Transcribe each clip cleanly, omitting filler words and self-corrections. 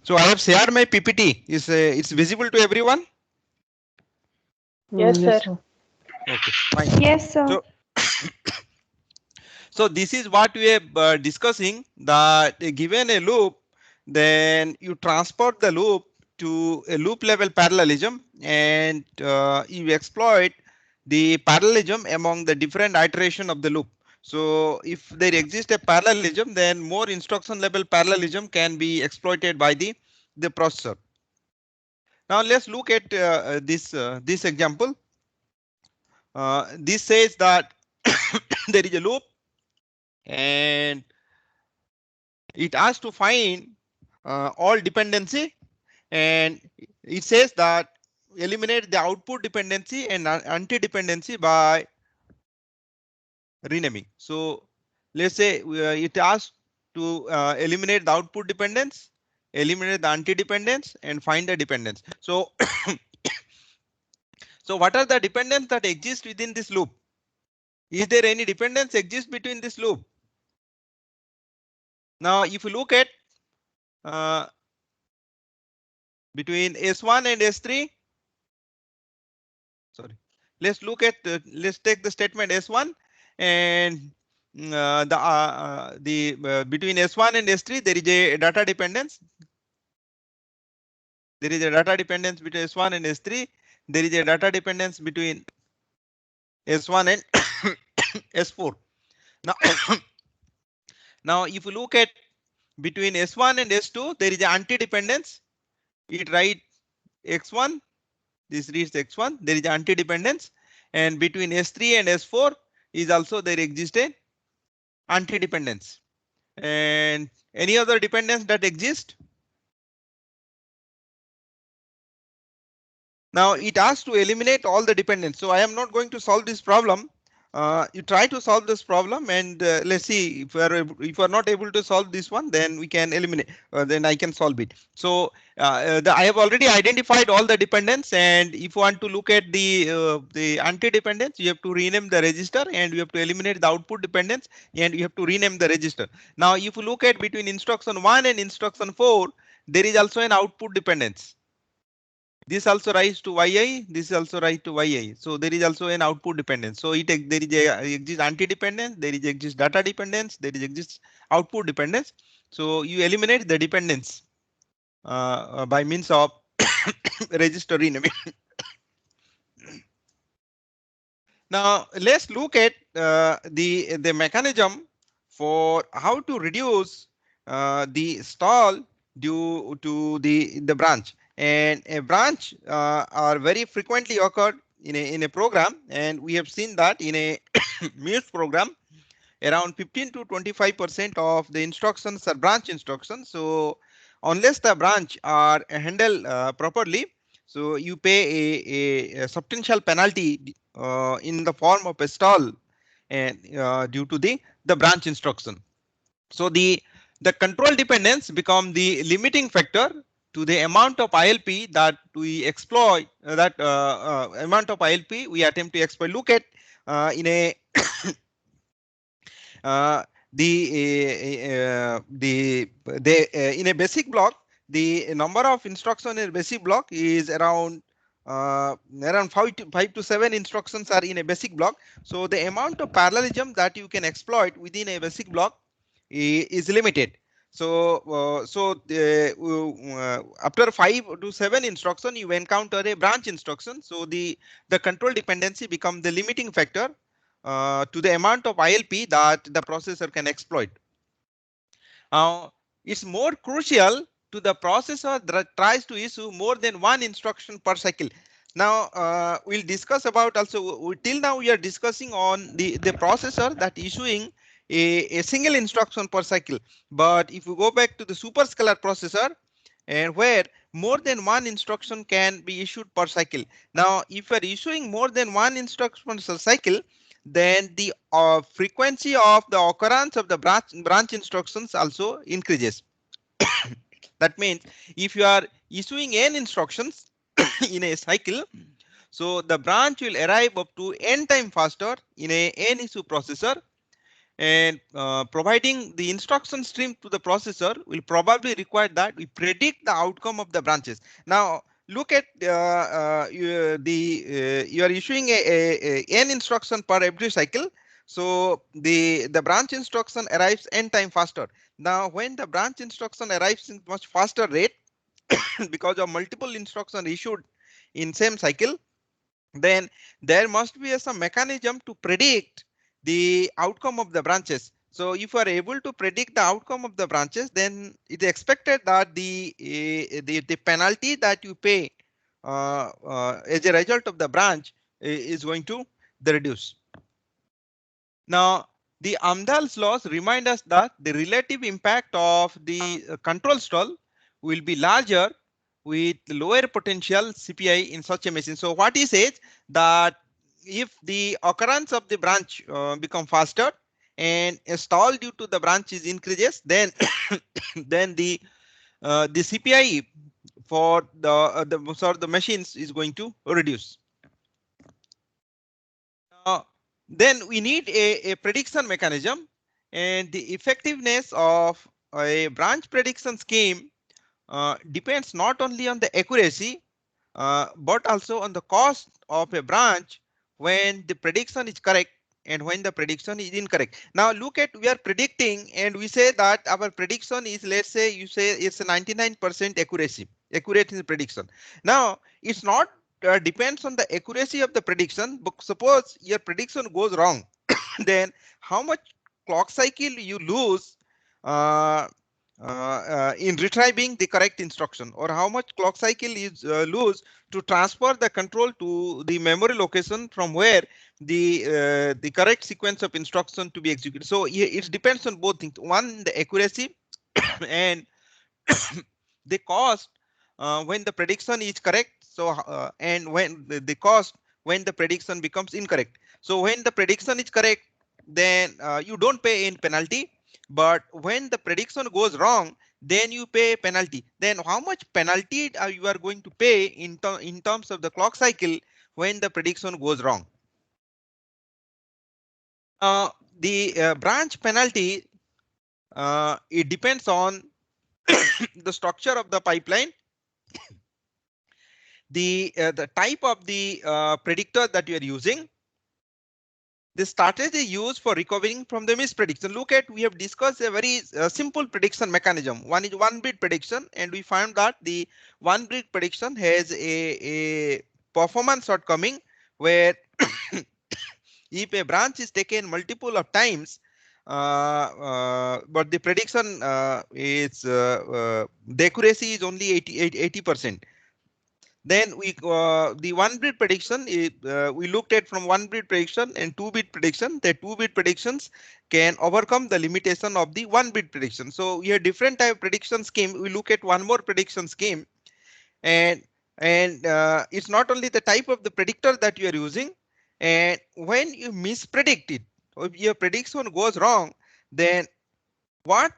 So I have shared my PPT. Is it's visible to everyone? Yes, Yes, sir. sir. Okay, fine. Yes, sir. So so this is what we are discussing. That given a loop, then you transport the loop to a loop level parallelism, and you exploit the parallelism among the different iteration of the loop. So if there exists a parallelism, then more instruction level parallelism can be exploited by the processor. Now let's look at this example. This says that there is a loop, and it has to find all dependency, and it says that eliminate the output dependency and anti-dependency by renaming. So let's say it asks to eliminate the output dependence, eliminate the anti-dependence, and find the dependence. So so what are the dependence that exist within this loop? Is there any dependence exist between this loop? Now if you look at uh, between S1 and S3, sorry, let's look at let's take the statement S1, and the between S1 and S3 there is a data dependence. There is a data dependence between S1 and S3. There is a data dependence between S1 and S4. Now now if you look at between S1 and S2, there is an anti-dependence. It write X1, this reads X1, there is anti-dependence, and between S3 and S4 is also there exists a anti-dependence. And any other dependence that exist? Now it asks to eliminate all the dependence. So I am not going to solve this problem. You try to solve this problem, and let's see if we are not able to solve this one, then we can eliminate. Then I can solve it. So I have already identified all the dependence, and if you want to look at the anti-dependence, you have to rename the register, and you have to eliminate the output dependence, and you have to rename the register. Now if you look at between instruction 1 and instruction 4, there is also an output dependence. This also rise to yi, this also rise to yi. So there is also an output dependence. So there is a exists anti-dependence, there is exists data dependence, there is exists output dependence. So you eliminate the dependence by means of register renaming. Now let's look at the mechanism for how to reduce the stall due to the branch. And a branch are very frequently occurred in a program, and we have seen that in a Muse program around 15 to 25% of the instructions are branch instructions. So unless the branch are handled properly, so you pay a substantial penalty in the form of a stall, and due to the branch instruction. So the control dependence become the limiting factor to the amount of ILP that we exploit. That amount of ILP we attempt to exploit. Look at in a uh, in a basic block, the number of instruction in a basic block is around 5 to 7 instructions are in a basic block. So the amount of parallelism that you can exploit within a basic block is limited. So after 5 to 7 instruction you encounter a branch instruction. So the control dependency become the limiting factor to the amount of ILP that the processor can exploit. It's more crucial to the processor that tries to issue more than one instruction per cycle. Now we'll discuss about also till now we are discussing on the processor that issuing a single instruction per cycle. But if we go back to the superscalar processor, and where more than one instruction can be issued per cycle. Now if we are issuing more than one instruction per cycle, then the frequency of the occurrence of the branch instructions also increases. That means if you are issuing n instructions in a cycle, so the branch will arrive up to n time faster in a n issue processor, and providing the instruction stream to the processor will probably require that we predict the outcome of the branches. Now look at you are issuing a n instruction per every cycle. So the branch instruction arrives n time faster. Now when the branch instruction arrives in much faster rate because of multiple instruction issued in same cycle, then there must be some mechanism to predict the outcome of the branches. So if you are able to predict the outcome of the branches, then it is expected that the penalty that you pay as a result of the branch is going to the reduce. Now the Amdahl's laws remind us that the relative impact of the control stall will be larger with lower potential CPI in such a machine. So what he says that if the occurrence of the branch become faster and a stall due to the branch is increases, then then the CPI for the machines is going to reduce. Then we need a prediction mechanism, and the effectiveness of a branch prediction scheme depends not only on the accuracy but also on the cost of a branch when the prediction is correct and when the prediction is incorrect. Now look at, we are predicting and we say that our prediction is, let's say you say it's a 99% accurate in the prediction. Now it's not depends on the accuracy of the prediction, but suppose your prediction goes wrong then how much clock cycle you lose uh, in retrieving the correct instruction, or how much clock cycle is lose to transfer the control to the memory location from where the correct sequence of instruction to be executed. So it depends on both things. One, the accuracy and the cost when the prediction is correct. So and when the cost when the prediction becomes incorrect. So when the prediction is correct, then you don't pay any penalty, but when the prediction goes wrong, then you pay penalty. Then how much penalty you are going to pay in terms of the clock cycle when the prediction goes wrong? The branch penalty, it depends on the structure of the pipeline, the type of the predictor that you are using, the strategy used for recovering from the misprediction. Look at, we have discussed a very simple prediction mechanism. One is one bit prediction, and we found that the one bit prediction has a performance shortcoming where if a branch is taken multiple of times, but the prediction is the accuracy is only 80%. Then the one bit prediction is, we looked at from one bit prediction and two bit prediction. The two bit predictions can overcome the limitation of the one bit prediction. So we have different type of prediction scheme. We look at one more prediction scheme, and it's not only the type of the predictor that you are using, and when you mispredict it, or if your prediction goes wrong, then what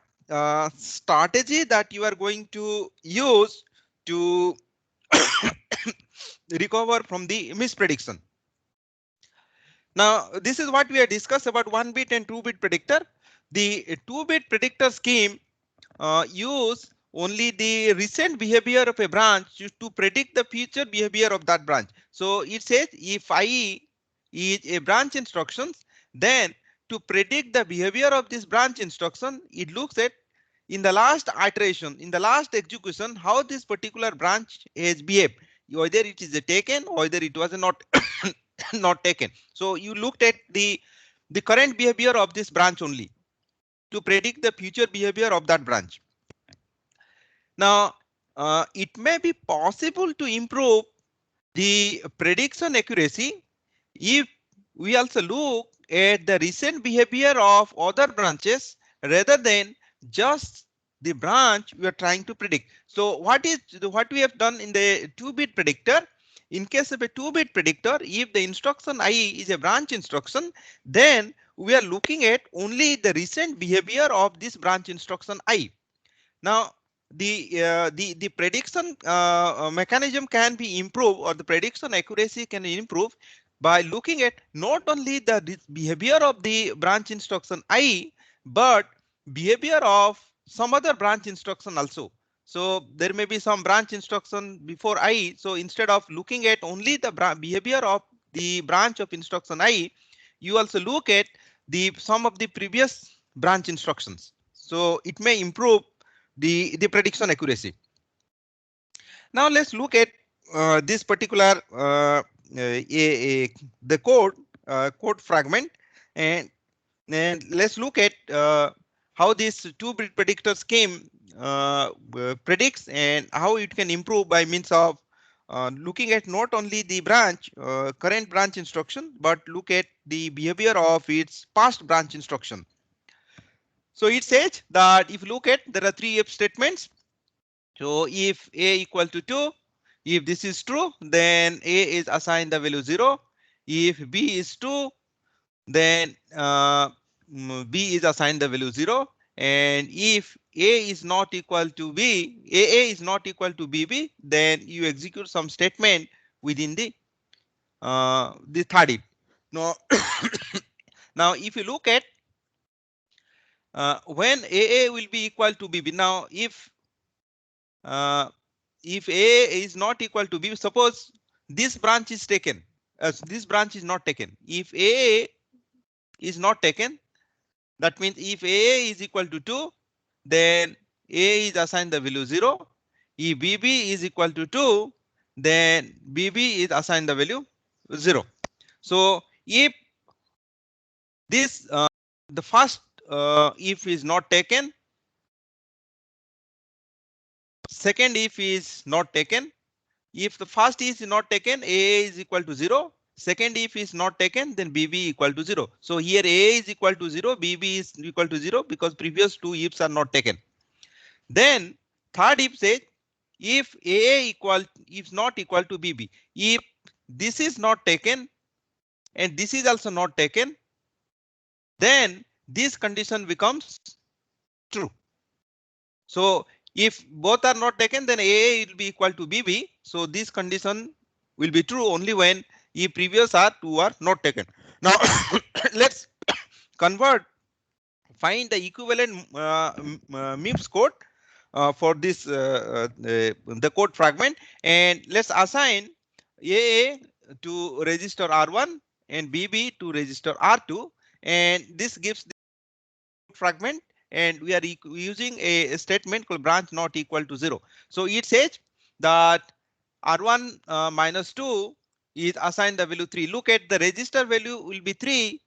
strategy that you are going to use to recover from the misprediction. Now, this is what we have discussed about one bit and two bit predictor. The two bit predictor scheme use only the recent behavior of a branch to predict the future behavior of that branch. So it says if I is a branch instructions, then to predict the behavior of this branch instruction, it looks at in the last iteration, in the last execution, how this particular branch has behaved, whether it is taken or whether it was not not taken. So you looked at the current behavior of this branch only to predict the future behavior of that branch. Now it may be possible to improve the prediction accuracy if we also look at the recent behavior of other branches rather than just the branch we are trying to predict. So what we have done in the 2-bit predictor, in case of a 2-bit predictor, if the instruction I is a branch instruction, then we are looking at only the recent behavior of this branch instruction I. Now the prediction mechanism can be improved, or the prediction accuracy can be improved by looking at not only the behavior of the branch instruction I, but behavior of some other branch instruction also. So there may be some branch instruction before I. So instead of looking at only the behavior of the branch of instruction I, you also look at the some of the previous branch instructions. So it may improve the prediction accuracy. Now let's look at this particular the code fragment, and let's look at how these two-bit predictor scheme predicts and how it can improve by means of looking at not only the branch current branch instruction, but look at the behavior of its past branch instruction. So it says that if you look at, there are three if statements. So if a equal to 2, if this is true, then a is assigned the value 0. If b is 2, then b is assigned the value 0. And if a is not equal to b, a is not equal to bb, then you execute some statement within the third if. Now, now if you look at when a will be equal to bb, now uh, if a is not equal to b, suppose this branch is taken, this branch is not taken. If a is not taken, that means if a is equal to 2, then a is assigned the value 0. If bb is equal to 2, then bb is assigned the value 0. So if this the first if is not taken, second if is not taken. If the first is not taken, a is equal to 0. Second if is not taken, then bb equal to 0. So here a is equal to 0, bb is equal to 0 because previous two ifs are not taken. Then third if says if a equal is not equal to bb, if this is not taken and this is also not taken, then this condition becomes true. So if both are not taken, then a will be equal to bb. So this condition will be true only when if previous are two are not taken. Now let's convert, find the equivalent MIPS code for this the code fragment, and let's assign a to register r1 and bb to register r2, and this gives the fragment, and we are using a statement called branch not equal to 0. So it says that r1 minus 2 is assigned the value 3. Look at the register value will be 3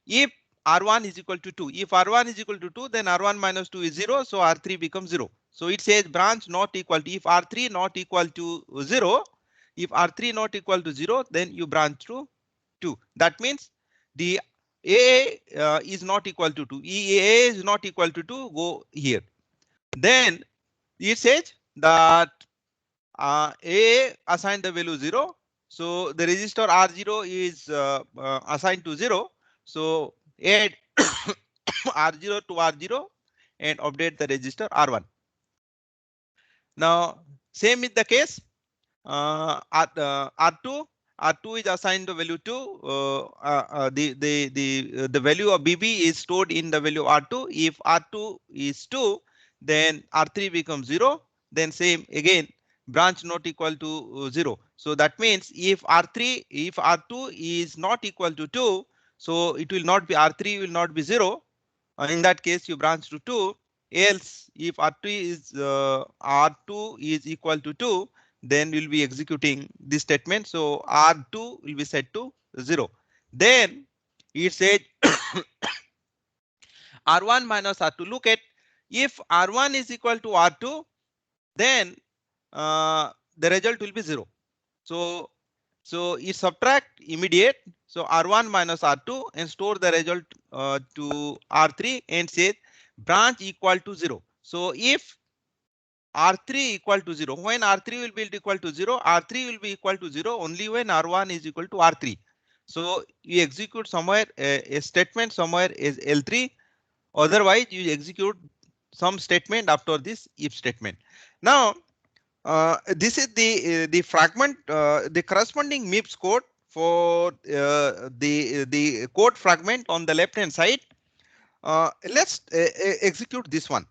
if r1 is equal to 2. If r1 is equal to 2, then r1 minus 2 is 0, so r3 becomes 0. So it says branch not equal to, if r3 not equal to 0, if r3 not equal to 0, then you branch to 2. That means the a is not equal to 2. A is not equal to 2, go here. Then it says that a assigned the value 0. So the register r0 is assigned to 0. So add r0 to r0 and update the register r1. Now same is the case. R2 is assigned the value 2. The value of bb is stored in the value r2. If r2 is 2, then r3 becomes 0. Then same again, branch not equal to 0. So that means if r2 is not equal to 2, so it will not be, r3 will not be 0. In that case, you branch to 2. Else, if r2 is equal to 2, then we'll be executing this statement. So r2 will be set to 0. Then it says r1 minus r2. Look at, if r1 is equal to r2, then the result will be 0. So it subtract immediate. So r1 minus r2 and store the result to r3 and say branch equal to 0. So if r3 equal to 0, when r3 will be equal to 0, r3 will be equal to 0 only when r1 is equal to r3. So you execute somewhere a statement somewhere is L3. Otherwise you execute some statement after this if statement. Now this is the fragment, the corresponding MIPS code for the code fragment on the left hand side. Let's execute this one.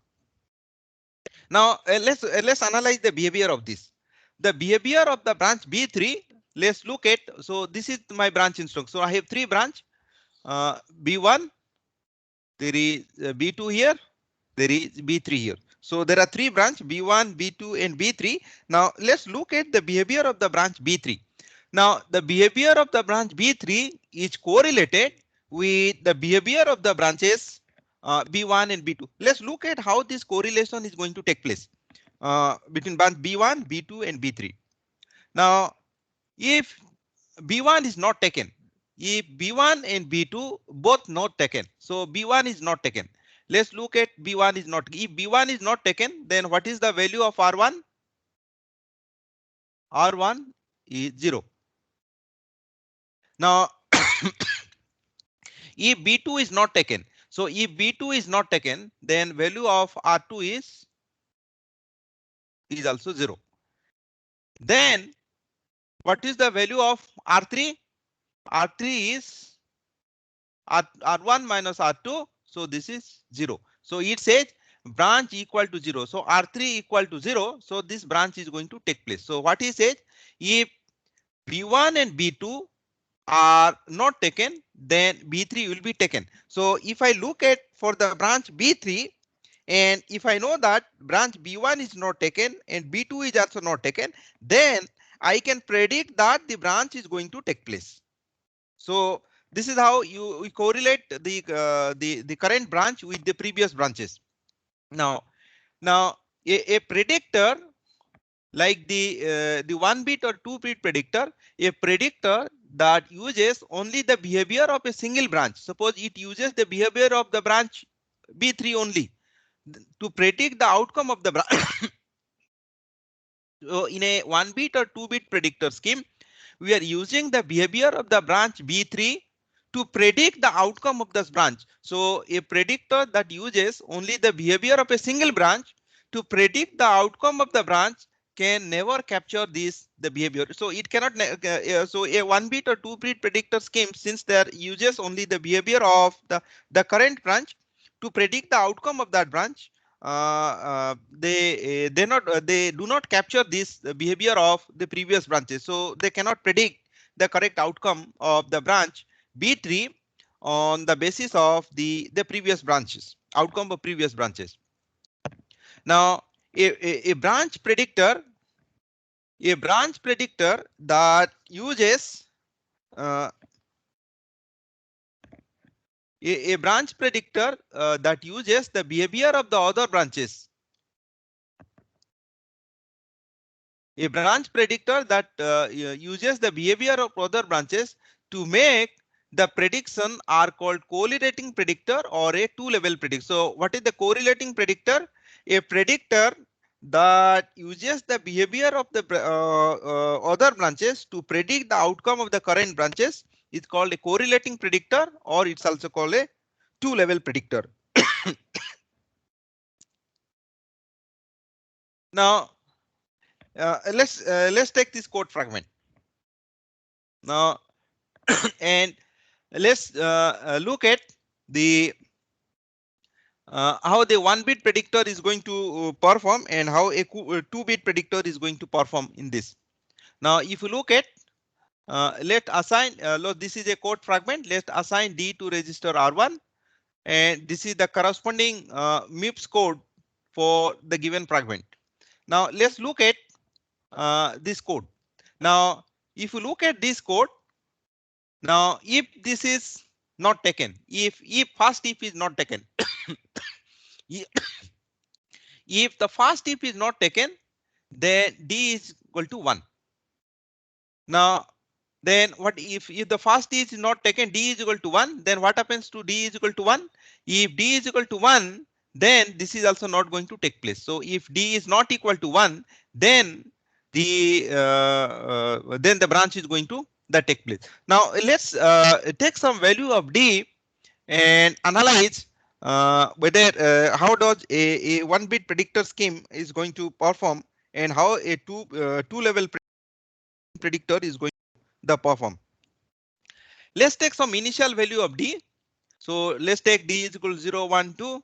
Now let's analyze the behavior of this. The behavior of the branch B3. Let's look at. So this is my branch instruction. So I have three branch. B1. There is B2 here. There is B3 here. So there are three branch B1, B2, and B3. Now let's look at the behavior of the branch B3. Now the behavior of the branch B3 is correlated with the behavior of the branches B1 and B2. Let's look at how this correlation is going to take place between branch B1, B2, and B3. Now, if B1 is not taken, if B1 and B2 both not taken, so B1 is not taken. Let's look at B1 is not. If B1 is not taken, then what is the value of R1? R1 is 0. Now, if B2 is not taken, so if B2 is not taken, then value of R2 is also 0. Then what is the value of R3? R3 is R1 minus R2. So this is 0. So it says branch equal to 0. So R3 equal to 0. So this branch is going to take place. So what he says, if B1 and B2 are not taken, then B3 will be taken. So if I look at for the branch B3, and if I know that branch B1 is not taken and B2 is also not taken, then I can predict that the branch is going to take place. So this is how we correlate the current branch with the previous branches. Now a predictor like the 1-bit or 2-bit predictor, a predictor that uses only the behavior of a single branch. Suppose it uses the behavior of the branch B3 only to predict the outcome of the branch. So in a 1-bit or 2-bit predictor scheme, we are using the behavior of the branch B3 to predict the outcome of this branch. So a predictor that uses only the behavior of a single branch to predict the outcome of the branch can never capture the behavior. So it cannot. So a 1-bit or 2-bit predictor scheme, since there uses only the behavior of the current branch to predict the outcome of that branch, they do not capture this behavior of the previous branches, so they cannot predict the correct outcome of the branch B3 on the basis of the previous branches, outcome of previous branches. Now a branch predictor that uses a branch predictor that uses the behavior of the other branches. A branch predictor that uses the behavior of other branches to make the prediction are called correlating predictor or a two-level predictor. So what is the correlating predictor? A predictor that uses the behavior of the other branches to predict the outcome of the current branches is called a correlating predictor, or it's also called a two-level predictor. Now let's take this code fragment now and let's look at the how the 1-bit predictor is going to perform and how a 2-bit predictor is going to perform in this. Now if you look at let assign this is a code fragment. Let's assign D to register R1, and this is the corresponding MIPS code for the given fragment. Now let's look at this code. Now if you look at this code, now if this is not taken, if first if is not taken, if the first if is not taken, then D is equal to 1. Now then what if the first is not taken, D is equal to 1, then what happens to D is equal to 1? If D is equal to 1, then this is also not going to take place. So if D is not equal to 1, then the branch is going to take place. Now let's take some value of D and analyze whether how does a 1-bit predictor scheme is going to perform and how a two-level predictor is going to perform. Let's take some initial value of D. So let's take D is equal to 0, 1, 2.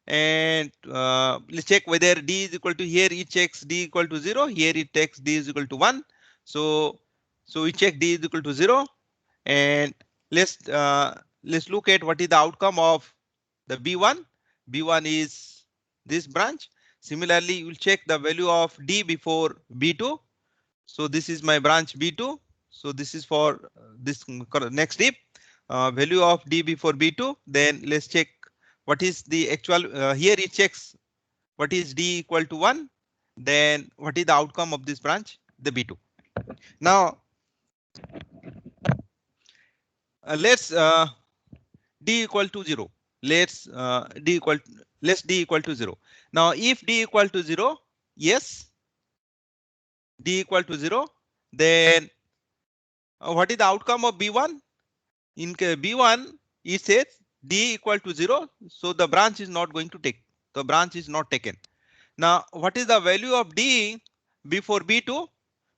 And let's check whether D is equal to, here it checks D equal to 0. Here it takes D is equal to 1. So we check D is equal to 0. And let's look at what is the outcome of the B1. B1 is this branch. Similarly, you will check the value of D before B2. So this is my branch B2. So this is for this next step. Value of D before B2. Then let's check what is the actual, here it checks what is D equal to 1. Then what is the outcome of this branch, the B2. Now let's D equal to 0. Let's D equal to 0. Now if D equal to 0, yes, D equal to 0, then what is the outcome of B1? In B1, it says D equal to 0, so the branch is not going to take. The branch is not taken. Now, what is the value of D before B2?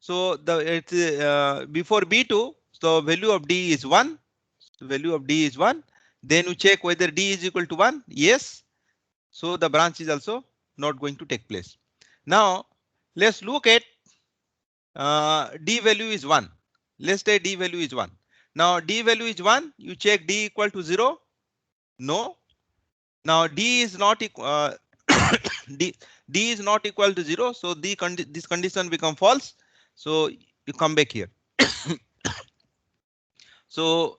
So before B2, so value of D is 1. So value of D is 1. Then you check whether D is equal to 1. Yes. So the branch is also not going to take place. Now, let's look at D value is 1. Let's say D value is 1. Now D value is 1. You check D equal to 0. No. Now D is not equal. D is not equal to 0. So this condition become false. So you come back here. So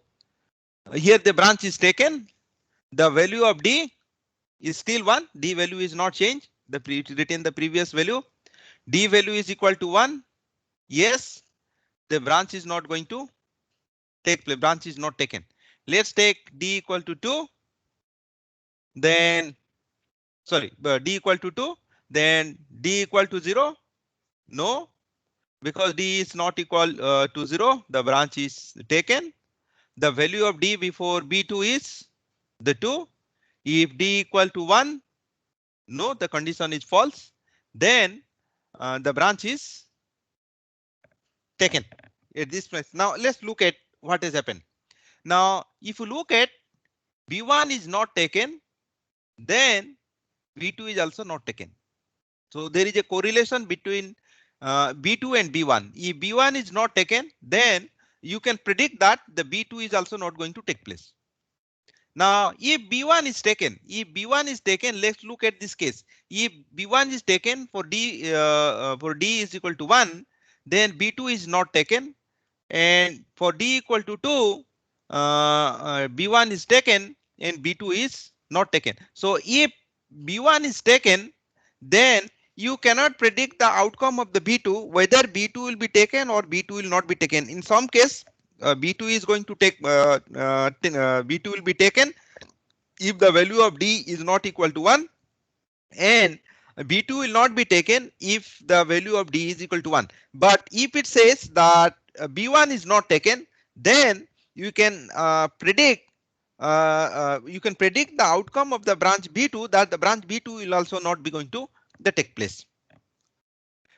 here the branch is taken. The value of D is still 1. D value is not changed. Retain the previous value. D value is equal to 1. Yes. The branch is not going to take place. Branch is not taken. Let's take D equal to 2. Then sorry, D equal to 2. Then D equal to 0. No, because D is not equal to 0. The branch is taken. The value of D before B2 is the 2. If D equal to 1, no, the condition is false. Then the branch is taken at this place. Now let's look at what has happened. Now, if you look at B1 is not taken, then B2 is also not taken. So there is a correlation between B2 and B1. If B1 is not taken, then you can predict that the B2 is also not going to take place. Now, if B1 is taken, let's look at this case. If B1 is taken for D is equal to 1, then B2 is not taken, and for D equal to 2, B1 is taken and B2 is not taken. So if B1 is taken, then you cannot predict the outcome of the B2, whether B2 will be taken or B2 will not be taken. In some case, B2 is going to take B2 will be taken if the value of D is not equal to 1, and B2 will not be taken if the value of D is equal to 1. But if it says that B1 is not taken, then you can predict the outcome of the branch B2, that the branch B2 will also not be going to take place.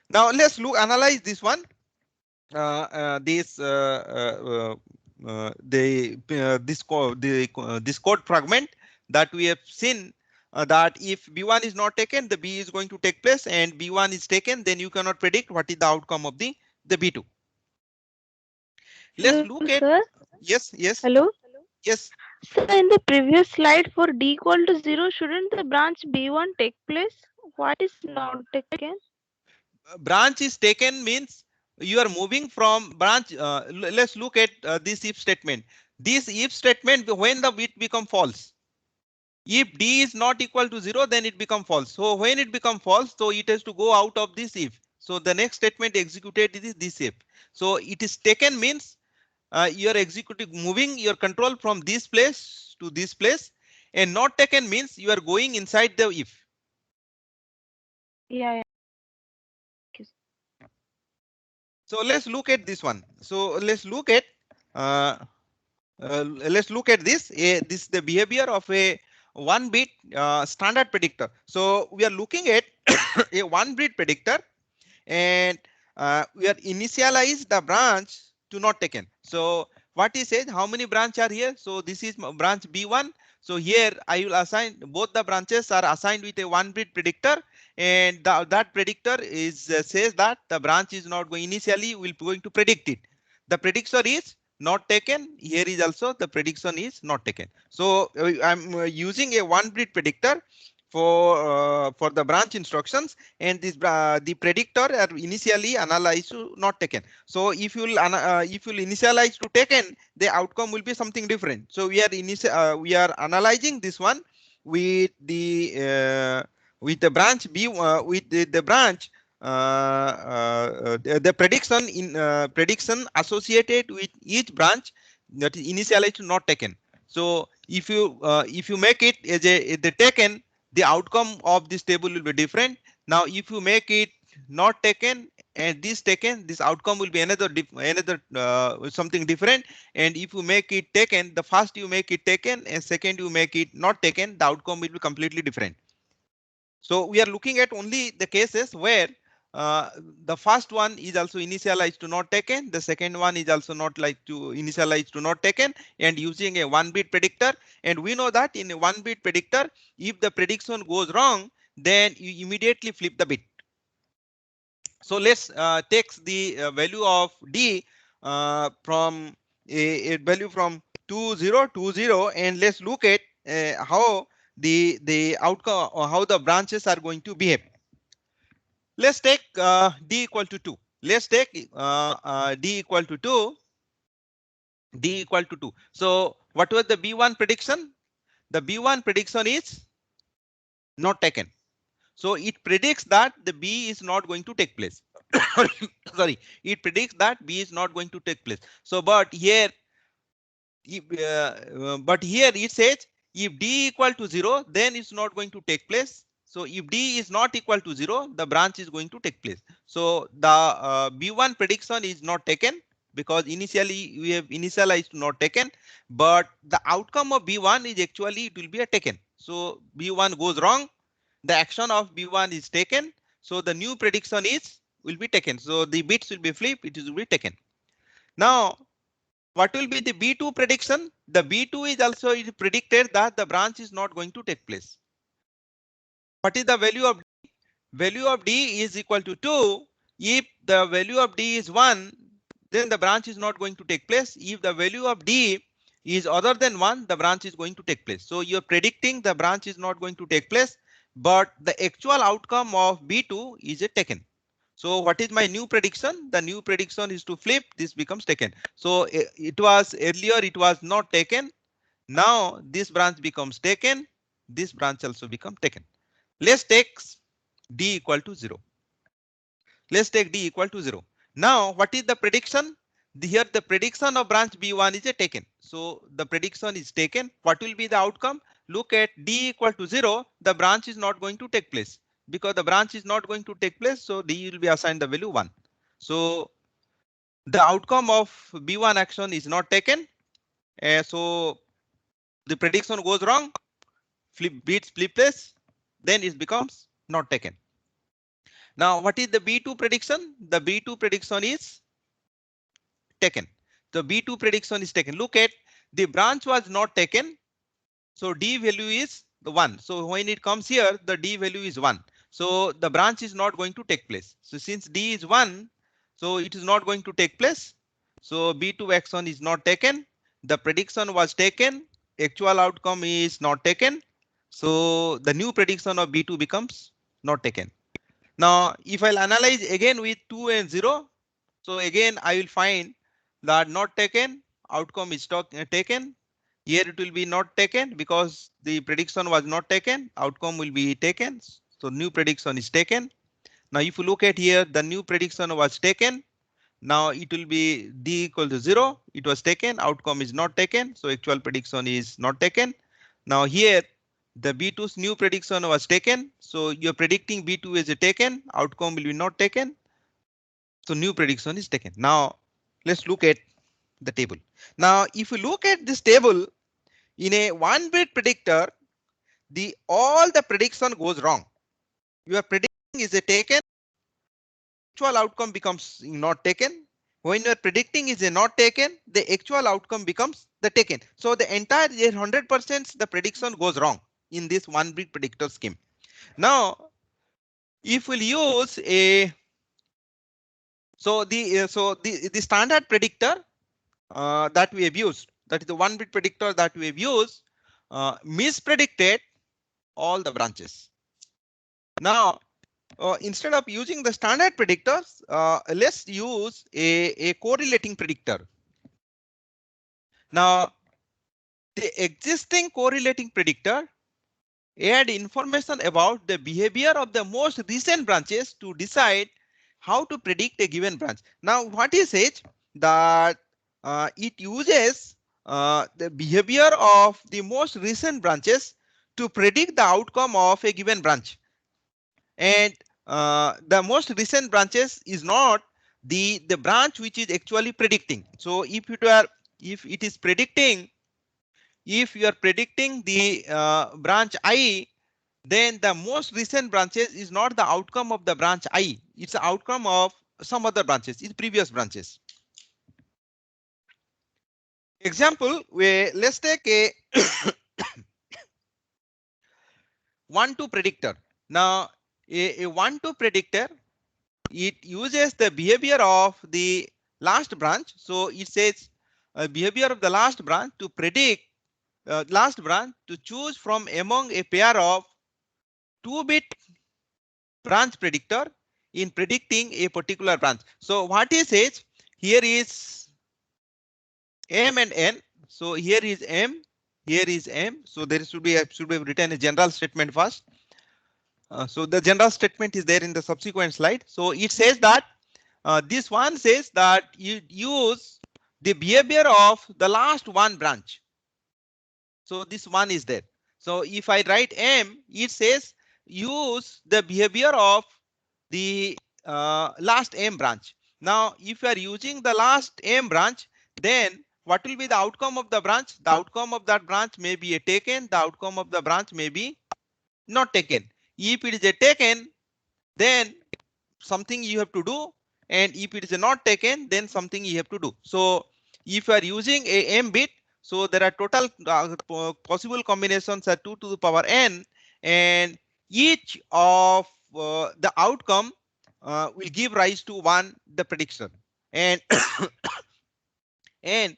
Now let's analyze this one. This code fragment that we have seen, that if B1 is not taken, the B is going to take place, and B1 is taken, then you cannot predict what is the outcome of the B2. Let's look at. Sir? Yes. Hello. Yes. So in the previous slide, for D equal to 0, shouldn't the branch B1 take place? Why is not taken? Branch is taken means you are moving from branch. Let's look at this if statement. This if statement, when the bit become false. If D is not equal to 0, then it becomes false. So when it becomes false, so it has to go out of this if. So the next statement executed is this if. So it is taken means you are moving your control from this place to this place, and not taken means you are going inside the if. Yeah. So let's look at this one. So let's look at this. This is the behavior of a 1-bit standard predictor. So we are looking at a 1-bit predictor, and we are initialize the branch to not taken. So what he says, how many branch are here? So this is branch B1. So here I will assign both the branches are assigned with a one bit predictor, and that predictor is says that the branch is not going initially will going to predict it. The prediction is not taken. Here is also the prediction is not taken. So I'm using a one bit predictor for the branch instructions, and this the predictor are initially analyzed to not taken. So if you'll initialize to taken, the outcome will be something different. So we are analyzing this one with the branch b with the branch the prediction in prediction associated with each branch that is initialized to not taken. So if you make it as a the taken, the outcome of this table will be different. Now if you make it not taken and this taken, this outcome will be another something different. And if you make it taken, the first you make it taken and second you make it not taken, the outcome will be completely different. So we are looking at only the cases where uh, the first one is also initialized to not taken, the second one is also not like to initialize to not taken, and using a one bit predictor. And we know that in a one bit predictor, if the prediction goes wrong, then you immediately flip the bit. So let's take the value of D from a value from 2020, and let's look at how the outcome or how the branches are going to behave. Let's take D equal to 2. Let's take D equal to 2. D equal to 2. So what was the B1 prediction? The B1 prediction is not taken. So it predicts that the B is not going to take place. Sorry, it predicts that B is not going to take place. So, but here it says if D equal to 0, then it's not going to take place. So if D is not equal to 0, the branch is going to take place. So the B1 prediction is not taken because initially we have initialized not taken, but the outcome of B1 is actually it will be a taken. So B1 goes wrong, the action of B1 is taken. So the new prediction is will be taken. So the bits will be flipped, it will be taken. Now, what will be the B2 prediction? The B2 is also it predicted that the branch is not going to take place. What is the value of D? Value of D is equal to 2. If the value of D is 1, then the branch is not going to take place. If the value of D is other than 1, the branch is going to take place. So you're predicting the branch is not going to take place, but the actual outcome of B2 is a taken. So what is my new prediction? The new prediction is to flip, this becomes taken. So it was earlier, it was not taken. Now this branch becomes taken. This branch also become taken. Let's take D equal to 0. Let's take D equal to 0. Now what is the prediction? Here the prediction of branch B1 is a taken. So the prediction is taken. What will be the outcome? Look at D equal to 0. The branch is not going to take place because the branch is not going to take place. So D will be assigned the value 1. So the outcome of B1 action is not taken. So the prediction goes wrong, beats flip place, then it becomes not taken. Now what is the B2 prediction? The B2 prediction is taken. The B2 prediction is taken. Look at the branch was not taken. So D value is the 1. So when it comes here, the D value is 1. So the branch is not going to take place. So since D is 1, so it is not going to take place. So B2 action is not taken. The prediction was taken. Actual outcome is not taken. So the new prediction of B2 becomes not taken. Now, if I'll analyze again with 2 and 0, so again I will find that not taken, outcome is taken. Here it will be not taken because the prediction was not taken, outcome will be taken. So new prediction is taken. Now if you look at here, the new prediction was taken. Now it will be D equal to 0. It was taken, outcome is not taken. So actual prediction is not taken. Now here the B2's new prediction was taken. So you're predicting B2 is a taken, outcome will be not taken. So new prediction is taken. Now let's look at the table. Now if you look at this table in a one bit predictor, the all the prediction goes wrong. You are predicting is a taken, actual outcome becomes not taken, When you are predicting is a not taken, the actual outcome becomes the taken. So the entire 100% the prediction goes wrong in this one bit predictor scheme. Now, if we'll use a the standard predictor that we have used, that is the one bit predictor that we have used, mispredicted all the branches. Now, instead of using the standard predictors, let's use a correlating predictor. Now, the existing correlating predictor add information about the behavior of the most recent branches to decide how to predict a given branch. Now, what it says that it uses the behavior of the most recent branches to predict the outcome of a given branch. And the most recent branches is not the branch which is actually predicting. So if it is predicting, if you are predicting the branch I, then the most recent branches is not the outcome of the branch I, it's the outcome of some other branches, in previous branches. Example, where let's take a 1-2 predictor. Now, a 1-2 predictor, it uses the behavior of the last branch. So it says behavior of the last branch to predict last branch to choose from among a pair of 2-bit branch predictor in predicting a particular branch. So what he says here is M and N. So here is M, here is M. So there should be written a general statement first. So the general statement is there in the subsequent slide. So it says that this one says that you use the behavior of the last one branch. So this one is there. So if I write M, it says use the behavior of the last M branch. Now, if you are using the last M branch, then what will be the outcome of the branch? The outcome of that branch may be a taken. The outcome of the branch may be not taken. If it is a taken, then something you have to do, and if it is not taken, then something you have to do. So if you are using a M bit, so there are total possible combinations are 2 to the power n, and each of the outcome will give rise to one the prediction, and and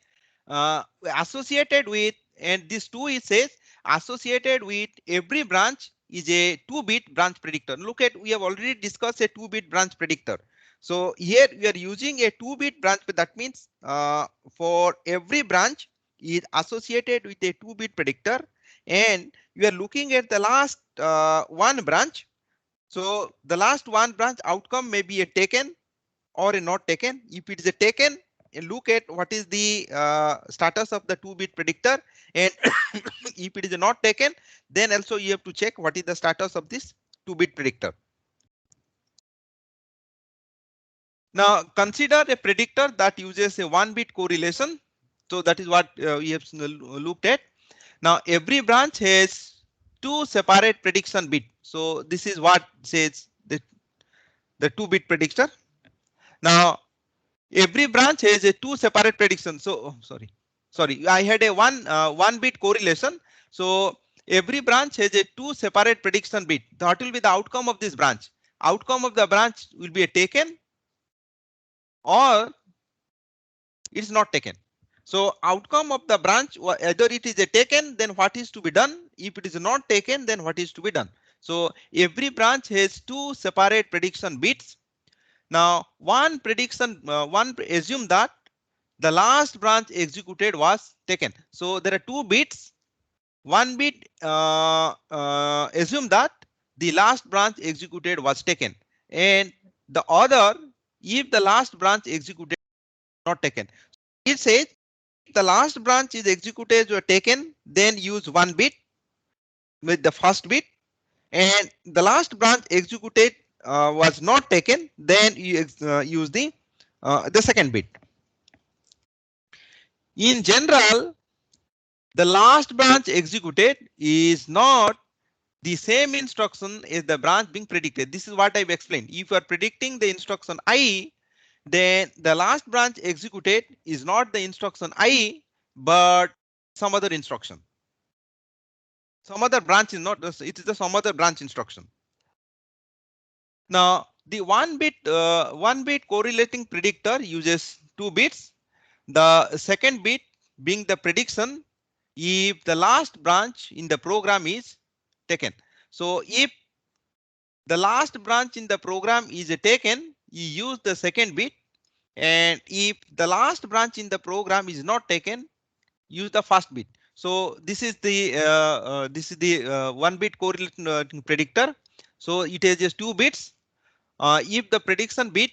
associated with, and this 2 it says associated with every branch is a 2-bit branch predictor. Look at, we have already discussed a 2-bit branch predictor. So here we are using a 2-bit branch, but that means for every branch is associated with a 2-bit predictor, and we are looking at the last one branch. So the last one branch outcome may be a taken or a not taken. If it is a taken, look at what is the status of the 2-bit predictor, and if it is not taken, then also you have to check what is the status of this 2-bit predictor. Now consider a predictor that uses a 1-bit correlation. So that is what we have looked at. Now every branch has 2 separate prediction bit. So this is what says the 2-bit predictor. Now every branch has a 2 separate prediction. So sorry, I had a 1-bit correlation. So every branch has a 2 separate prediction bit. That will be the outcome of this branch. Outcome of the branch will be a taken or it's not taken. So outcome of the branch, either it is a taken, then what is to be done? If it is not taken, then what is to be done? So every branch has 2 separate prediction bits. Now one prediction, assume that the last branch executed was taken. So there are 2 bits. One bit assume that the last branch executed was taken, and the other, if the last branch executed not taken. It says the last branch is executed or taken, then use 1 bit with the first bit, and the last branch executed was not taken, then you use the second bit. In general, the last branch executed is not the same instruction as the branch being predicted. This is what I've explained. If you are predicting the instruction I, then the last branch executed is not the instruction I, but some other instruction. Some other branch is not, it is the some other branch instruction. Now the one bit correlating predictor uses 2 bits. The second bit being the prediction if the last branch in the program is taken. So if the last branch in the program is taken, you use the second bit, and if the last branch in the program is not taken, use the first bit. So this is the 1 bit correlation predictor. So it has just 2 bits. If the prediction bit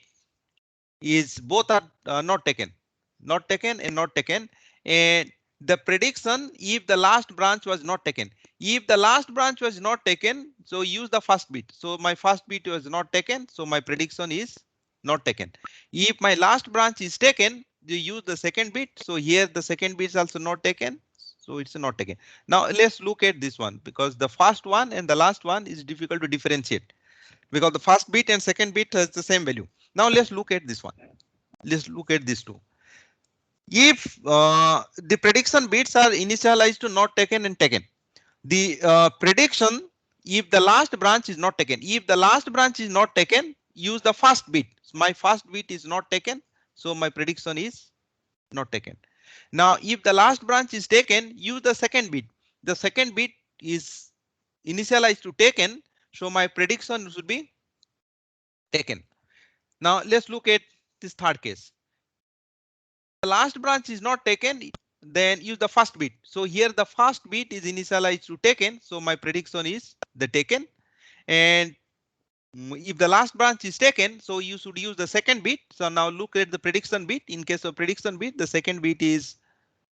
is both are not taken and not taken, and the prediction if the last branch was not taken. If the last branch was not taken, so use the first bit. So my first bit was not taken, so my prediction is not taken. If my last branch is taken, you use the second bit. So here the second bit is also not taken, so it's not taken. Now let's look at this one, because the first one and the last one is difficult to differentiate, because the first bit and second bit has the same value. Now let's look at this one. Let's look at these two. If the prediction bits are initialized to not taken and taken, the prediction if the last branch is not taken, if the last branch is not taken, use the first bit. So my first bit is not taken, so my prediction is not taken. Now if the last branch is taken, use the second bit. The second bit is initialized to taken, so my prediction should be taken. Now let's look at this third case. The last branch is not taken, then use the first bit. So here the first bit is initialized to taken, so my prediction is the taken. And if the last branch is taken, so you should use the second bit. So now look at the prediction bit. In case of prediction bit, the second bit is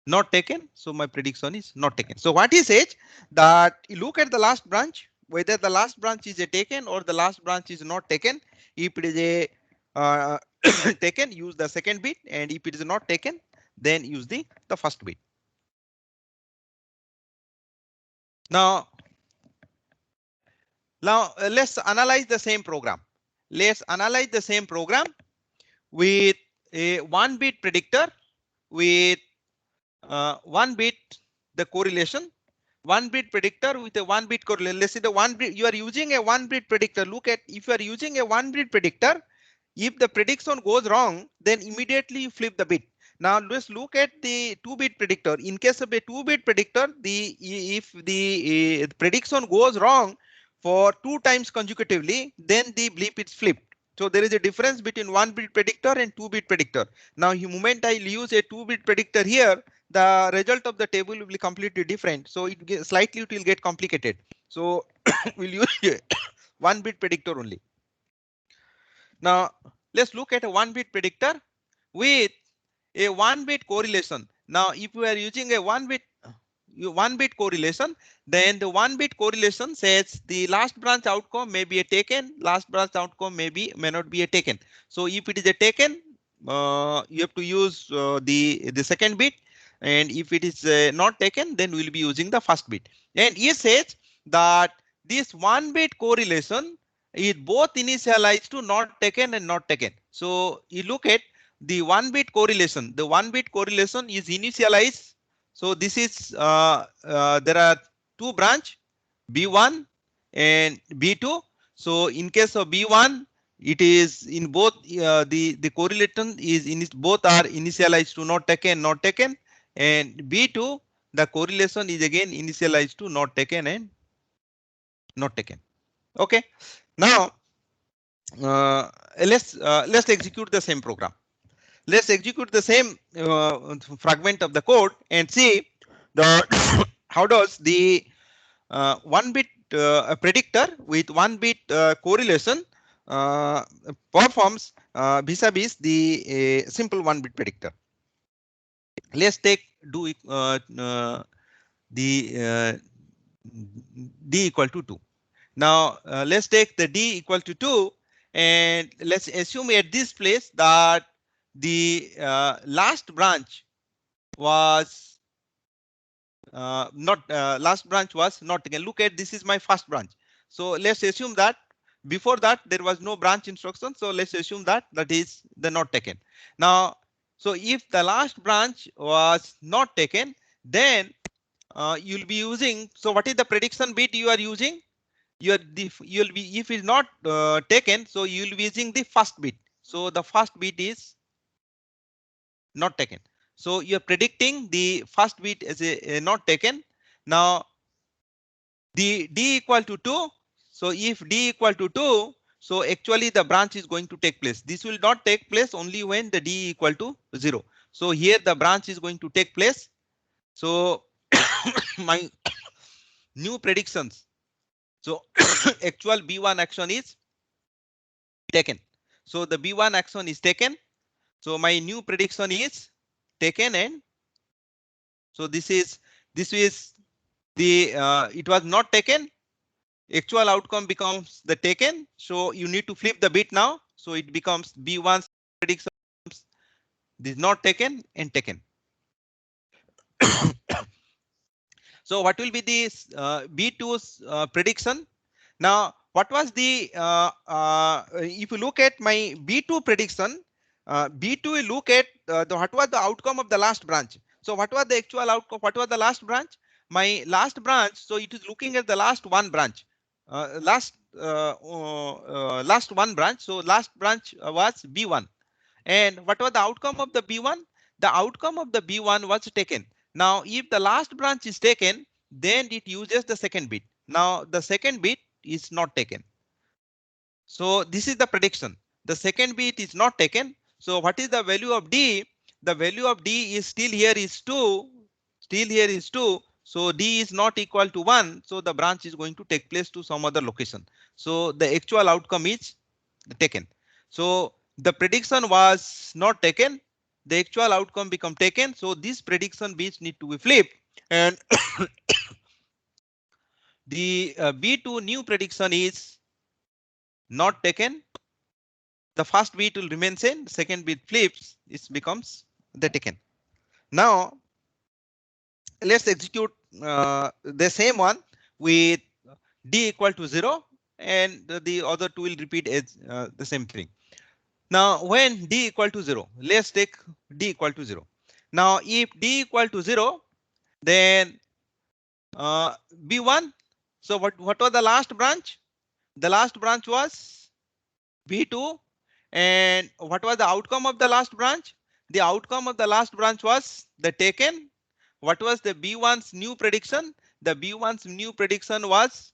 not taken, so my prediction is not taken. So what he says that you look at the last branch, whether the last branch is a taken or the last branch is not taken. If it is a taken, use the second bit, and if it is not taken, then use the first bit. Now let's analyze the same program. Let's analyze the same program with a 1 bit predictor with 1 bit the correlation. 1 bit predictor with a 1 bit correlation. Let's say the 1 bit you are using a 1 bit predictor. Look at, if you are using a 1 bit predictor, if the prediction goes wrong, then immediately you flip the bit. Now let's look at the 2-bit predictor. In case of a 2-bit predictor, if the prediction goes wrong for 2 times consecutively, then the blip is flipped. So there is a difference between 1-bit predictor and 2-bit predictor. Now the moment I use a 2-bit predictor here, the result of the table will be completely different. So slightly it will get complicated. So we'll use 1-bit predictor only. Now let's look at a 1-bit predictor with a 1-bit correlation. Now if we are using a 1-bit correlation, then the 1-bit correlation says the last branch outcome may be a taken, last branch outcome may not be a taken. So if it is a taken, you have to use the second bit, and if it is not taken, then we'll be using the first bit. And it says that this 1-bit correlation is both initialized to not taken and not taken. So you look at the 1-bit correlation. The 1-bit correlation is initialized. So this is there are 2 branch, B1 and B2. So in case of B1, it is in both the correlation is in both are initialized to not taken, and B2 the correlation is again initialized to not taken and not taken. Okay. Now let's execute the same program. Let's execute the same fragment of the code and see the how does the 1-bit predictor with 1-bit correlation performs vis-a-vis the simple 1-bit predictor. Let's take the d equal to 2. Now let's take the d equal to 2, and let's assume at this place that the last branch was not last branch was not taken. Look at, this is my first branch. So let's assume that Before that, there was no branch instruction. So let's assume that that is the not taken. Now, so if the last branch was not taken, then you'll be using. So what is the prediction bit you are using? You'll be, if it's not taken, so you'll be using the first bit. So the first bit is not taken. So you're predicting the first bit as a not taken. Now the d equal to 2. So if d equal to 2, so actually the branch is going to take place. This will not take place only when the d equal to 0. So here the branch is going to take place. So my new predictions. So actual B1 action is taken. So the B1 action is taken. So my new prediction is taken, and so this is the it was not taken. Actual outcome becomes the taken. So you need to flip the bit now. So it becomes B1's prediction is not taken and taken. So what will be this B2's prediction? Now, what was the if you look at my B2 prediction, B2 will look at what was the outcome of the last branch. So what was the actual outcome? What was the last branch? My last branch. So it is looking at the last one branch, last one branch. So last branch was B1. And what was the outcome of the B1? The outcome of the B1 was taken. Now, if the last branch is taken, then it uses the second bit. Now, the second bit is not taken. So this is the prediction. The second bit is not taken. So what is the value of D? The value of D is still here is 2. Still here is 2. So D is not equal to 1. So the branch is going to take place to some other location. So the actual outcome is taken. So the prediction was not taken. The actual outcome become taken. So this prediction bits need to be flipped, and the B2 new prediction is not taken. The first bit will remain same. The second bit flips. It becomes the taken. Now let's execute the same one with d equal to 0, and the other two will repeat as the same thing. Now when d equal to 0, let's take d equal to 0. Now if d equal to 0, then b1. So what was the last branch? The last branch was b2. And what was the outcome of the last branch? The outcome of the last branch was the taken. What was the B1's new prediction? The B1's new prediction was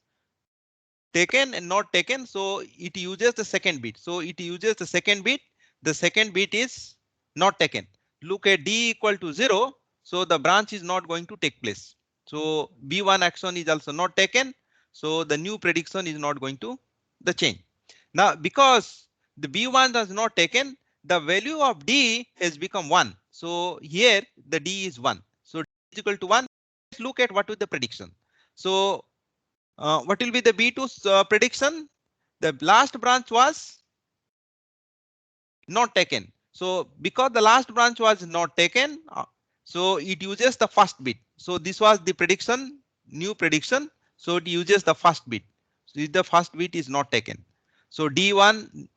taken and not taken. So it uses the second bit. So it uses the second bit. The second bit is not taken. Look at d equal to 0. So the branch is not going to take place. So B1 action is also not taken. So the new prediction is not going to the change. Now because the B1 was not taken, the value of D has become 1. So here the D is 1. So D is equal to 1. Let's look at what is the prediction. So what will be the B2's prediction? The last branch was not taken. So because the last branch was not taken, so it uses the first bit. So this was the prediction, new prediction. So it uses the first bit. So the first bit is not taken. So D1,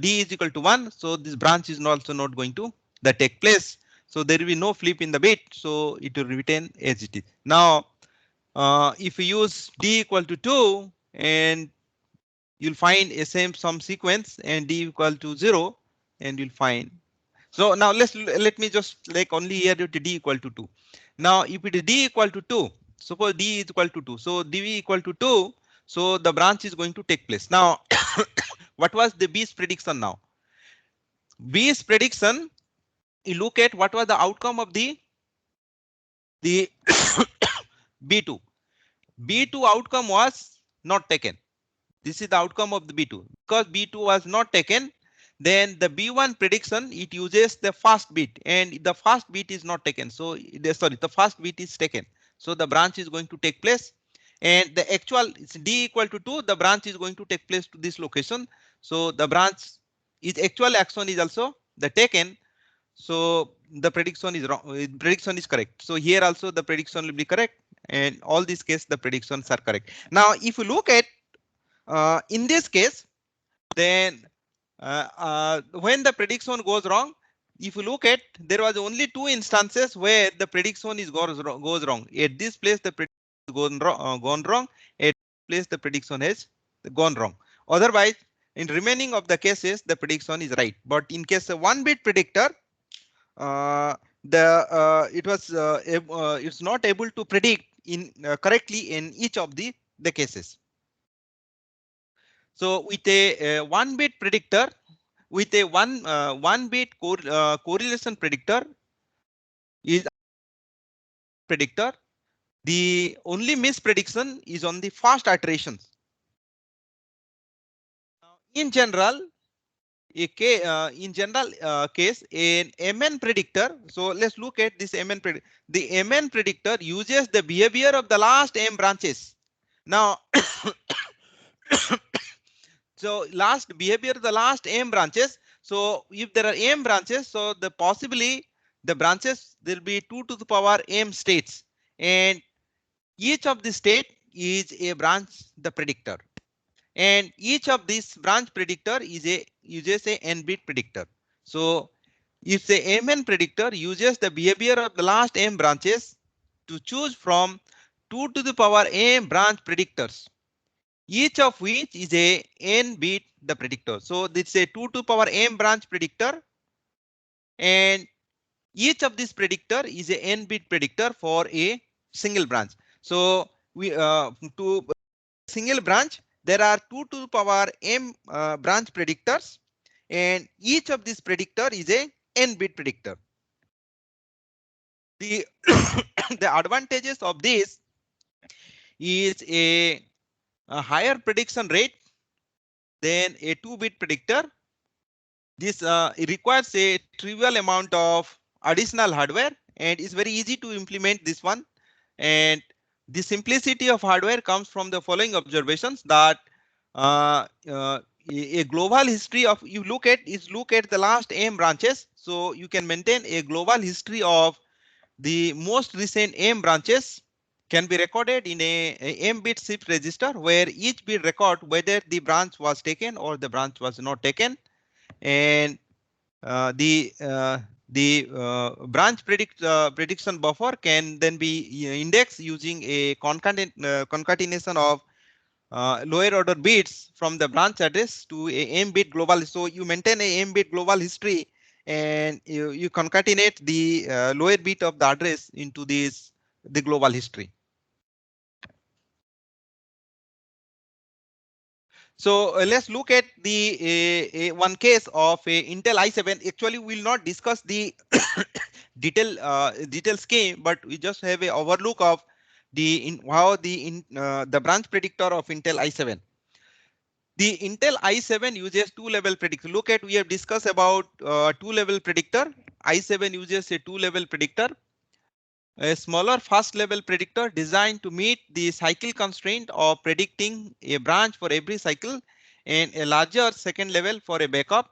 D is equal to 1. So this branch is also not going to that take place. So there will be no flip in the bit. So it will retain as it is. Now, if you use D equal to 2, and you'll find a same some sequence, and D equal to 0, and you'll find. So now let me just like only here to D equal to 2. Now if it is D equal to 2, suppose D is equal to 2. So D equal to 2. So the branch is going to take place. Now what was the B's prediction now? B's prediction, you look at what was the outcome of the B2. B2 outcome was not taken. This is the outcome of the B2. Because B2 was not taken, then the B1 prediction, it uses the first bit, and the first bit is not taken. So the first bit is taken. So the branch is going to take place, and the actual is D equal to 2. The branch is going to take place to this location. So the branch is actual action is also the taken. So the prediction is wrong. Prediction is correct. So here also the prediction will be correct, and all these cases the predictions are correct. Now if you look at in this case, Then when the prediction goes wrong, if you look at, there was only two instances where the prediction goes wrong. At this place the prediction gone wrong. At this place the prediction has gone wrong. Otherwise, in remaining of the cases the prediction is right. But in case of one bit predictor, the it's not able to predict in correctly in each of the cases. So with a one bit predictor, with a one bit correlation predictor is predictor, the only misprediction is on the fast iterations. In general, in general case, an MN predictor. So let's look at this MN predictor. The MN predictor uses the behavior of the last M branches. Now, so last behavior, the last M branches. So if there are M branches, so the possibly the branches there will be 2 to the power M states, and each of the state is a branch the predictor, and each of these branch predictor is a uses a n bit predictor. So if the mn predictor uses the behavior of the last m branches to choose from 2 to the power m branch predictors, each of which is a n bit the predictor. So this is a 2 to power m branch predictor, and each of this predictor is a n bit predictor for a single branch. So we to single branch there are 2 to the power m branch predictors, and each of this predictor is a n bit predictor. The the advantages of this is a higher prediction rate than a 2-bit predictor. This it requires a trivial amount of additional hardware and is very easy to implement this one. And the simplicity of hardware comes from the following observations, that a global history of look at the last m branches, so you can maintain a global history of the most recent m branches can be recorded in a m bit shift register, where each bit record whether the branch was taken or the branch was not taken. And uh, the uh, the branch prediction buffer can then be indexed using a concatenation of lower order bits from the branch address to a m bit global. So you maintain a m bit global history, and you concatenate the lower bit of the address into the global history. So let's look at the one case of a Intel i7. Actually, we will not discuss the detail scheme, but we just have a overlook of how the branch predictor of Intel i7. The Intel i7 uses two-level predictor. Look at, we have discussed about two-level predictor. i7 uses a two-level predictor, a smaller first level predictor designed to meet the cycle constraint of predicting a branch for every cycle, and a larger second level for a backup.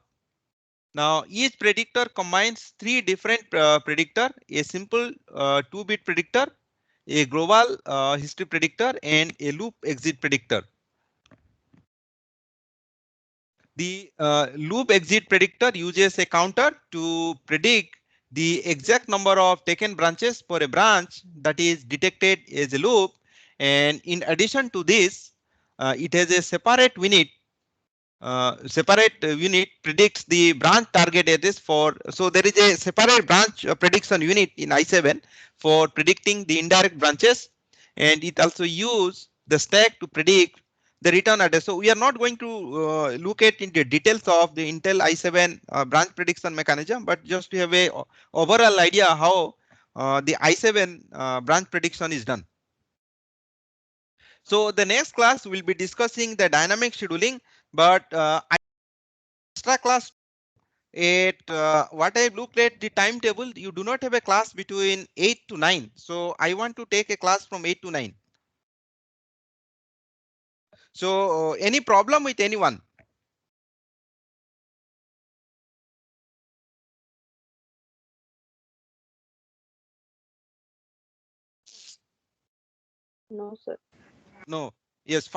Now each predictor combines three different predictor: a simple 2-bit predictor, a global history predictor, and a loop exit predictor. The loop exit predictor uses a counter to predict the exact number of taken branches for a branch that is detected as a loop. And in addition to this, it has a separate unit predicts the branch target address for. So there is a separate branch prediction unit in i7 for predicting the indirect branches, and it also use the stack to predict the return address. So we are not going to look at into details of the Intel i7 branch prediction mechanism, but just to have a overall idea how the i7 branch prediction is done. So the next class will be discussing the dynamic scheduling, but extra class at what I looked at the timetable, you do not have a class between 8 to 9. So I want to take a class from 8 to 9. So any problem with anyone? No, sir. No. Yes,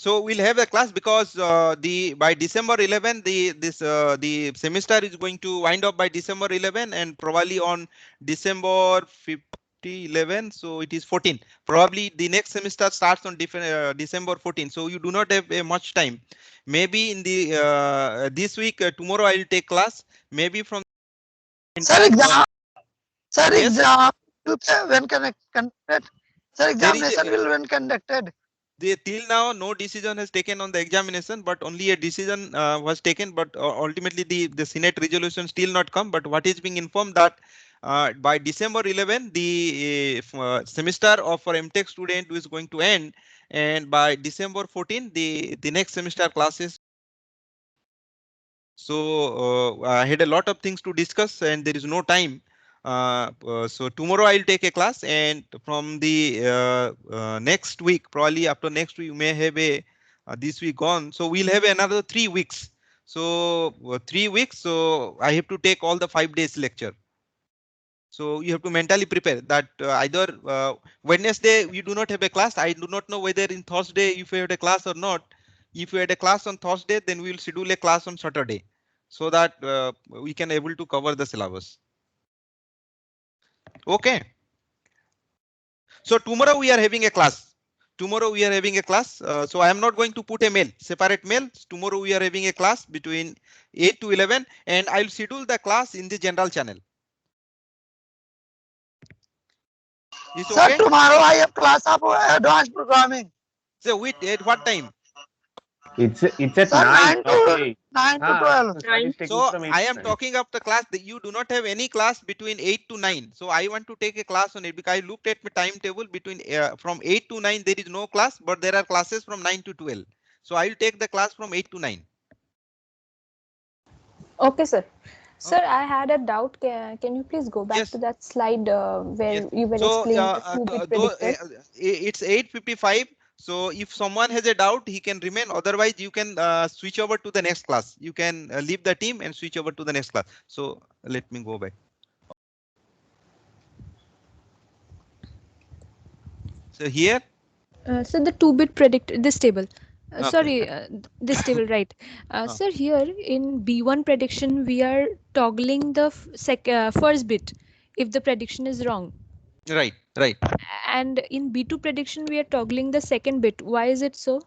so we'll have a class because the by December 11 the semester is going to wind up by December 11 and probably on December 50 11, so it is 14. Probably the next semester starts on December 14. So you do not have much time. Maybe in the this week tomorrow I will take class. Maybe from Sir, exam. Sir, yes, exam will when conducted. Sir, there is examination will when conducted. till now no decision has taken on the examination, but only a decision was taken, but ultimately the senate resolution still not come. But what is being informed that by December 11 the semester of for mtech student is going to end, and by December 14 the next semester classes. So I had a lot of things to discuss and there is no time. So tomorrow I'll take a class, and from the next week, probably after next week, you may have a this week gone. So we'll have another 3 weeks. So 3 weeks. So I have to take all the 5 days lecture. So you have to mentally prepare that either Wednesday you do not have a class. I do not know whether in Thursday if you had a class or not. If you had a class on Thursday, then we will schedule a class on Saturday so that we can able to cover the syllabus. Okay. So tomorrow we are having a class. Tomorrow we are having a class. So I am not going to put a mail, separate mail. Tomorrow we are having a class between 8 to 11, and I'll schedule the class in the general channel. Is Sir, okay? tomorrow I have class of advanced programming. So at what time? It's at Sir, 9, not 8. 9 to Ah, 12. so study is taking So from 8 I to am 9. talking of the class that you do not have any class between 8 to 9. So I want to take a class on it because I looked at my timetable between from 8 to 9 there is no class, but there are classes from 9 to 12. So I will take the class from 8 to 9. Okay, sir. Sir, Okay. I had a doubt. Can you please go back Yes. to that slide Yes. where you were So explaining the two-bit though predictor? it's 8:55. So if someone has a doubt, he can remain. Otherwise, you can switch over to the next class. You can leave the team and switch over to the next class. So let me go back. So here. So the two-bit predictor, this table. Okay. Sorry, this table, right? Uh, Sir, here in B1 prediction, we are toggling the first bit if the prediction is wrong. right. Right. And in B2 prediction, we are toggling the second bit. Why is it so?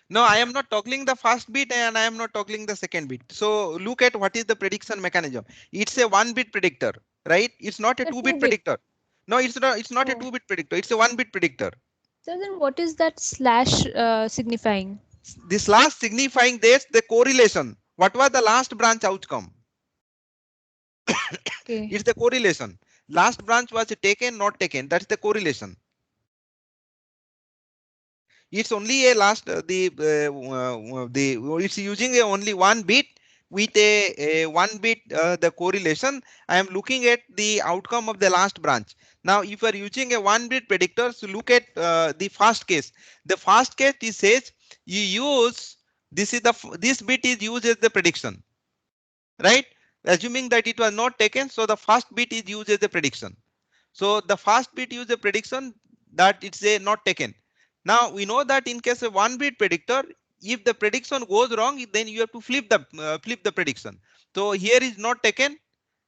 No, I am not toggling the first bit and I am not toggling the second bit. So look at what is the prediction mechanism. It's a 1 bit predictor, right? It's not a The 2 bit two-bit. predictor. No, it's not. It's not a Oh. 2 bit predictor. It's a 1 bit predictor. So then what is that slash signifying? This last signifying this the correlation. What was the last branch outcome? Okay. It's the correlation. Last branch was taken, not taken. That's the correlation. It's only a last the it's using a only 1 bit with a 1 bit the correlation. I am looking at the outcome of the last branch. Now if you are using a 1 bit predictor, so look at the first case. The first case it says you use this is the this bit is used as the prediction, right? Assuming that it was not taken, so the first bit is used as a prediction. So the first bit use a prediction that it's a not taken. Now we know that in case of 1 bit predictor, if the prediction goes wrong, then you have to flip the prediction. So here is not taken,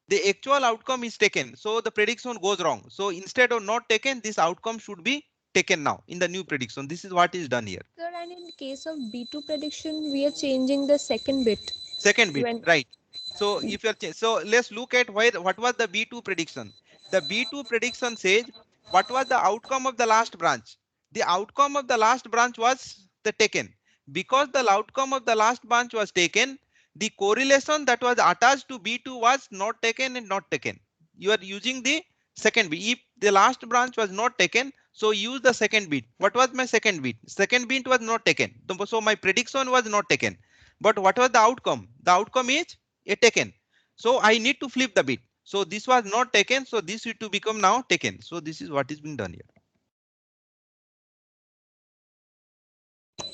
the actual outcome is taken. So the prediction goes wrong. So instead of not taken, this outcome should be taken now in the new prediction. This is what is done here. Sir, and in case of B2 prediction, we are changing the second bit. Second bit, When right? So if you're so let's look at what was the B2 prediction. The B2 prediction says what was the outcome of the last branch. The outcome of the last branch was the taken. Because the outcome of the last branch was taken, the correlation that was attached to B2 was not taken and not taken. You are using the second bit. If the last branch was not taken, so use the second bit. What was my second bit? Second bit was not taken. So my prediction was not taken. But what was the outcome? The outcome is a taken. So I need to flip the bit. So this was not taken. So this is to become now taken. So this is what is being done here.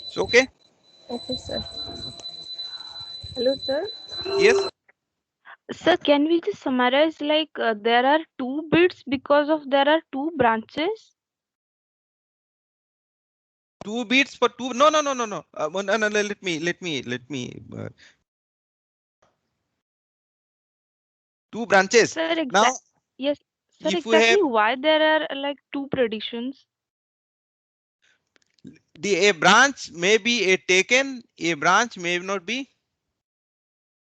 So okay. okay, sir. Hello, sir. Yes. Sir, can we just summarize like there are two bits because of there are two branches? 2 bits for 2. No. No. Let me. 2 branches. Sir, Now, yes, sir, if we have exactly why there are like two predictions? a branch may be a taken, a branch may not be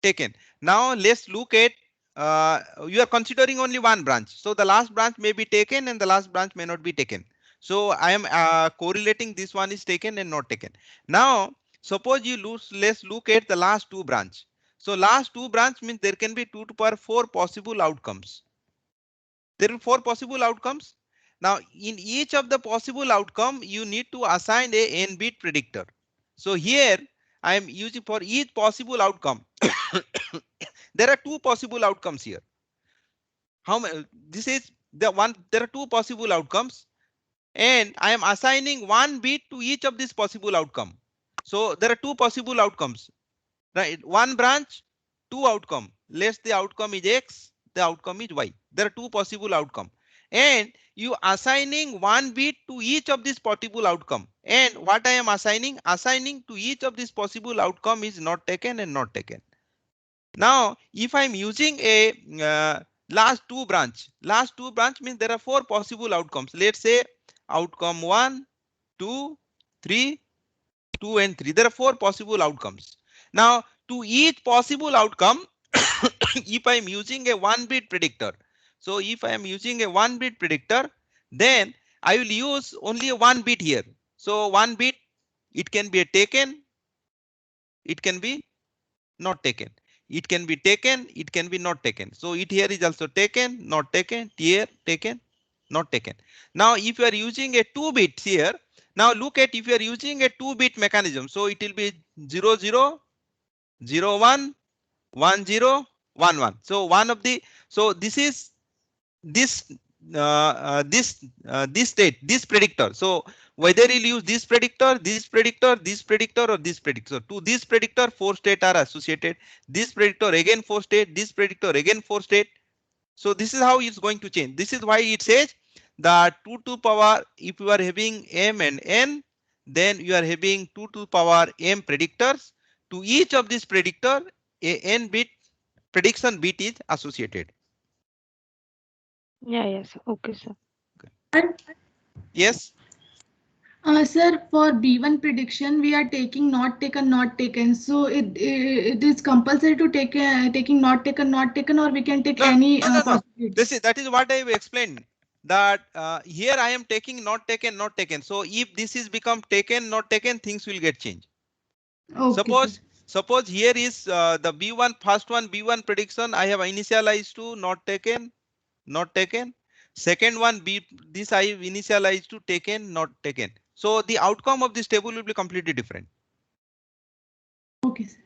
taken. Now let's look at you are considering only one branch. So the last branch may be taken and the last branch may not be taken. So I am correlating this one is taken and not taken. Now suppose you lose, let's look at the last two branch. So last two branch means there can be 2 to the power 4 possible outcomes. There are 4 possible outcomes. Now in each of the possible outcome you need to assign a n bit predictor. So here I am using for each possible outcome. There are 2 possible outcomes here. How many? This is the one. There are 2 possible outcomes, and I am assigning 1 bit to each of these possible outcome. So there are 2 possible outcomes, right? One branch, 2 outcome. Let's the outcome is x, the outcome is y. There are 2 possible outcome, and you assigning 1 bit to each of these possible outcome. And what I am assigning to each of these possible outcome is not taken and not taken. Now, if I'm using a last two branch means there are 4 possible outcomes. Let's say outcome 1, 2, 3, 2 and 3. There are 4 possible outcomes. Now, to each possible outcome, if I'm using a 1 bit predictor, so if I am using a 1 bit predictor, then I will use only a 1 bit here. So 1 bit, it can be a taken, it can be not taken. It can be taken, it can be not taken. So it here is also taken, not taken, here taken, not taken. Now if you are using a 2 bits here, now look at if you are using a 2 bit mechanism. So it will be 0 0 0 1 1 0 1 1. So one of the, so this is this this state, this predictor. So whether you'll use this predictor, this predictor, this predictor, or this predictor. So to this predictor, 4 states are associated. This predictor again 4 state, this predictor again 4 state. So this is how it's going to change. This is why it says that 2 to power, if you are having m and n, then you are having 2 to power m predictors. To each of these predictor, a n bit prediction bit is associated. Yeah, yes, okay, sir. Yes. Sir, for B1 prediction, we are taking not taken, not taken. So it is compulsory to take taking not taken, not taken, or we can take any No. possibilities. That is what I have explained. That here I am taking not taken, not taken. So if this is become taken, not taken, things will get changed. Okay, sir. Suppose here is the B1 first one B1 prediction. I have initialized to not taken, not taken. Second one B, this I have initialized to taken, not taken. So the outcome of this table will be completely different. Okay, sir.